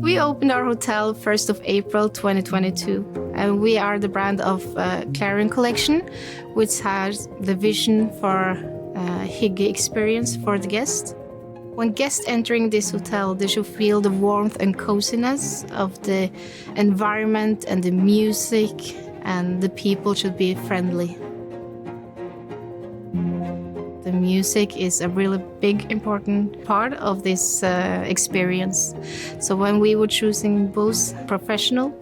We opened our hotel 1st of April 2022, and we are the brand of Clarion Collection, which has the vision for a hygge experience for the guest. When guests entering this hotel, they should feel the warmth and coziness of the environment and the music, and the people should be friendly. The music is a really big, important part of this experience. So when we were choosing Bose Professional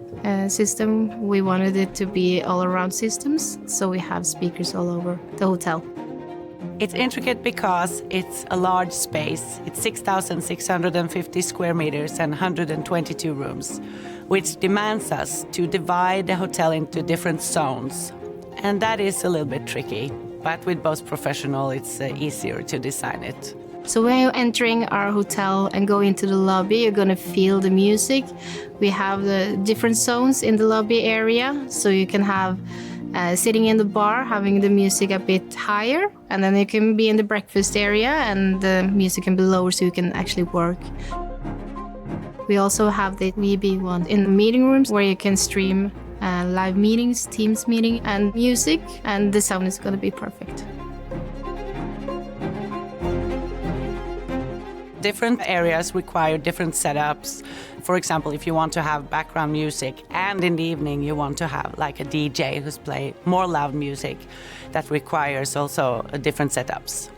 system, we wanted it to be all-around systems, so we have speakers all over the hotel. It's intricate because it's a large space. It's 6,650 square meters and 122 rooms, which demands us to divide the hotel into different zones. And that is a little bit tricky. But with Bose Professional, it's easier to design it. So when you're entering our hotel and go into the lobby, you're going to feel the music. We have the different zones in the lobby area, so you can have sitting in the bar, having the music a bit higher, and then you can be in the breakfast area and the music can be lower so you can actually work. We also have the VB one in the meeting rooms where you can stream live meetings, Teams meeting, and music, and the sound is going to be perfect. Different areas require different setups. For example, if you want to have background music and in the evening you want to have like a DJ who's play more loud music, that requires also different setups.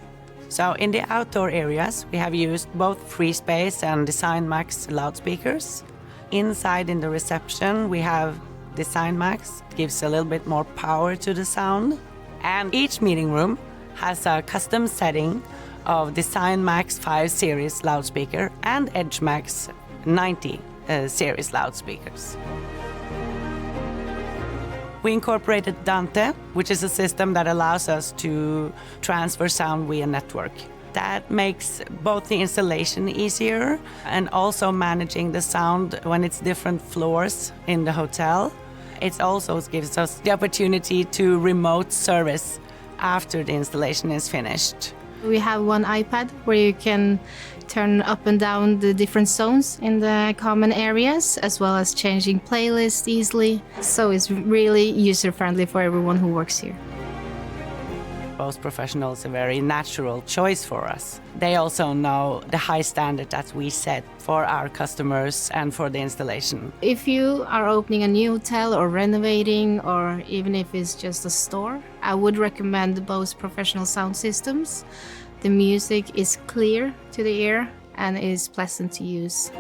So in the outdoor areas, we have used both free space and DesignMax loudspeakers. Inside in the reception, we have DesignMax. It gives a little bit more power to the sound. And each meeting room has a custom setting of DesignMax 5 series loudspeaker and EdgeMax 90 series loudspeakers. We incorporated Dante, which is a system that allows us to transfer sound via network. That makes both the installation easier and also managing the sound when it's different floors in the hotel. It also gives us the opportunity to remote service after the installation is finished. We have one iPad where you can turn up and down the different zones in the common areas, as well as changing playlists easily. So it's really user-friendly for everyone who works here. Bose Professional is a very natural choice for us. They also know the high standard that we set for our customers and for the installation. If you are opening a new hotel or renovating, or even if it's just a store, I would recommend the Bose Professional sound systems. The music is clear to the ear and is pleasant to use.